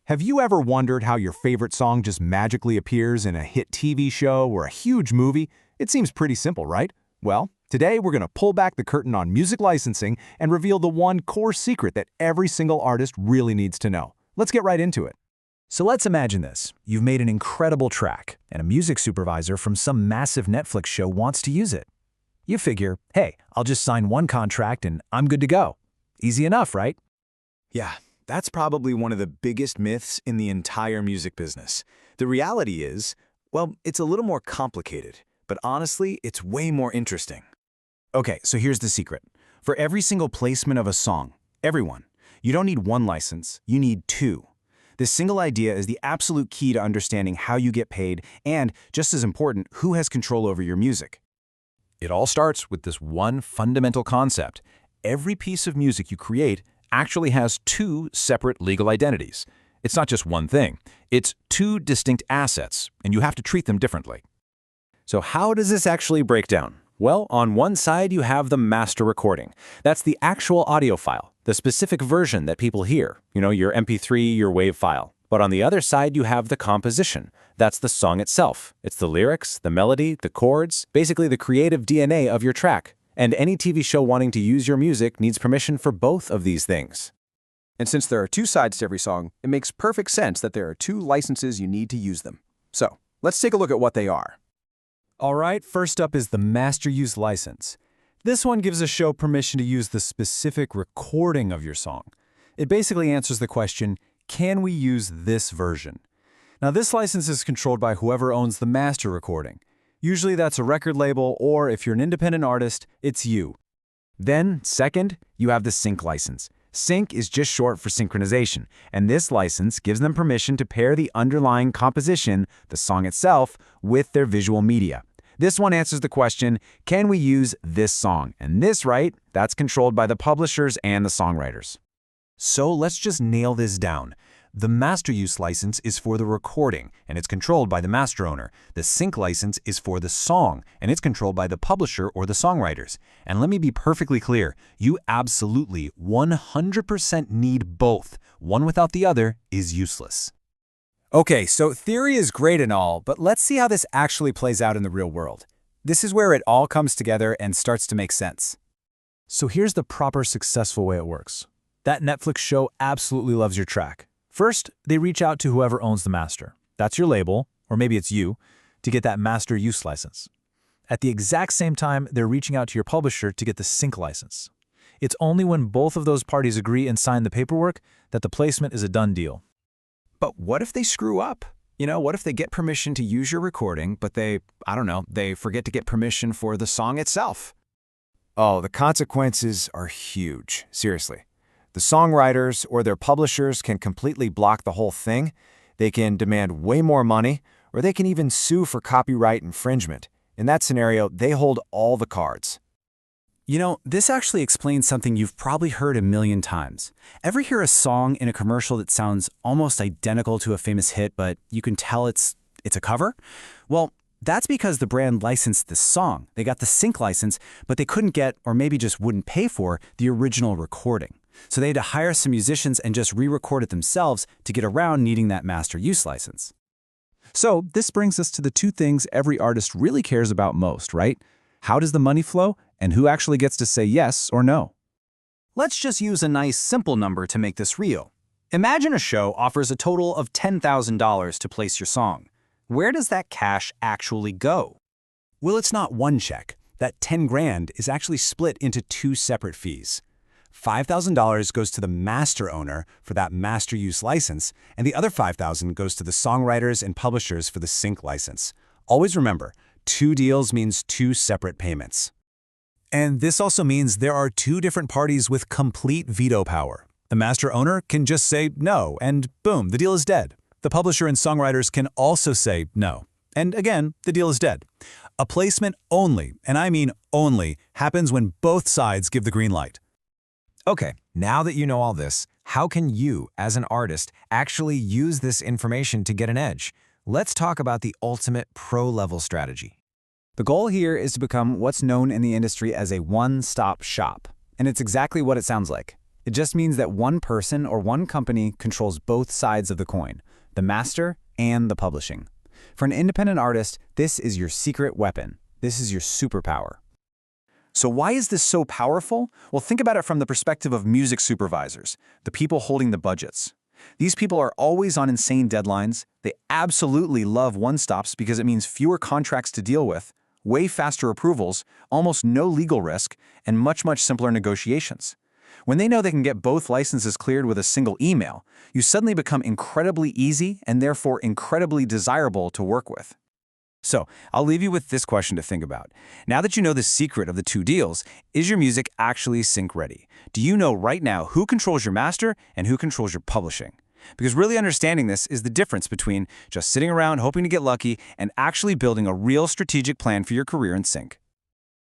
Have you ever wondered how your favorite song just magically appears in a hit TV show or a huge movie? It seems pretty simple, right? Well, today we're going to pull back the curtain on music licensing and reveal the one core secret that every single artist really needs to know. Let's get right into it. So let's imagine this. You've made an incredible track, and a music supervisor from some massive Netflix show wants to use it. You figure, hey, I'll just sign one contract and I'm good to go. Easy enough, right? Yeah, that's probably one of the biggest myths in the entire music business. The reality is, well, it's a little more complicated, but honestly, it's way more interesting. Okay, so here's the secret. For every single placement of a song, you don't need one license, you need two. This single idea is the absolute key to understanding how you get paid and, just as important, who has control over your music. It all starts with this one fundamental concept. Every piece of music you create actually has two separate legal identities. It's not just one thing. It's two distinct assets, and you have to treat them differently. So how does this actually break down? Well, on one side, you have the master recording. That's the actual audio file, the specific version that people hear, your MP3, your WAV file. But on the other side, you have the composition. That's the song itself. It's the lyrics, the melody, the chords, basically the creative DNA of your track. And any TV show wanting to use your music needs permission for both of these things. And since there are two sides to every song, it makes perfect sense that there are two licenses you need to use them. So, let's take a look at what they are. All right, first up is the master use license. This one gives a show permission to use the specific recording of your song. It basically answers the question, can we use this version? Now, this license is controlled by whoever owns the master recording. Usually that's a record label, or if you're an independent artist, it's you. Then, second, you have the sync license. Sync is just short for synchronization, and this license gives them permission to pair the underlying composition, the song itself, with their visual media. This one answers the question, can we use this song? And this right, that's controlled by the publishers and the songwriters. So let's just nail this down. The master use license is for the recording, and it's controlled by the master owner. The sync license is for the song, and it's controlled by the publisher or the songwriters. And let me be perfectly clear, you absolutely 100% need both. One without the other is useless. Okay, so theory is great and all, but let's see how this actually plays out in the real world. This is where it all comes together and starts to make sense. So here's the proper successful way it works. That Netflix show absolutely loves your track. First, they reach out to whoever owns the master. That's your label, or maybe it's you, to get that master use license. At the exact same time, they're reaching out to your publisher to get the sync license. It's only when both of those parties agree and sign the paperwork that the placement is a done deal. But what if they screw up? What if they get permission to use your recording, but they forget to get permission for the song itself? Oh, the consequences are huge, seriously. The songwriters or their publishers can completely block the whole thing. They can demand way more money, or they can even sue for copyright infringement. In that scenario, they hold all the cards. This actually explains something you've probably heard a million times. Ever hear a song in a commercial that sounds almost identical to a famous hit, but you can tell it's a cover? Well, that's because the brand licensed the song. They got the sync license, but they couldn't get, or maybe just wouldn't pay for, the original recording. So they had to hire some musicians and just re-record it themselves to get around needing that master use license. So this brings us to the two things every artist really cares about most, right? How does the money flow, and who actually gets to say yes or no? Let's just use a nice simple number to make this real. Imagine a show offers a total of $10,000 to place your song. Where does that cash actually go? Well, it's not one check. That 10 grand is actually split into two separate fees. $5,000 goes to the master owner for that master use license, and the other $5,000 goes to the songwriters and publishers for the sync license. Always remember, two deals means two separate payments. And this also means there are two different parties with complete veto power. The master owner can just say no, and boom, the deal is dead. The publisher and songwriters can also say no. And again, the deal is dead. A placement only, and I mean only, happens when both sides give the green light. Okay, now that you know all this, how can you, as an artist, actually use this information to get an edge? Let's talk about the ultimate pro-level strategy. The goal here is to become what's known in the industry as a one-stop shop. And it's exactly what it sounds like. It just means that one person or one company controls both sides of the coin, the master and the publishing. For an independent artist, this is your secret weapon. This is your superpower. So why is this so powerful? Well, think about it from the perspective of music supervisors, the people holding the budgets. These people are always on insane deadlines. They absolutely love one-stops because it means fewer contracts to deal with, way faster approvals, almost no legal risk, and much simpler negotiations. When they know they can get both licenses cleared with a single email, you suddenly become incredibly easy and therefore incredibly desirable to work with. So, I'll leave you with this question to think about. Now that you know the secret of the two deals, is your music actually sync ready? Do you know right now who controls your master and who controls your publishing? Because really understanding this is the difference between just sitting around hoping to get lucky and actually building a real strategic plan for your career in sync.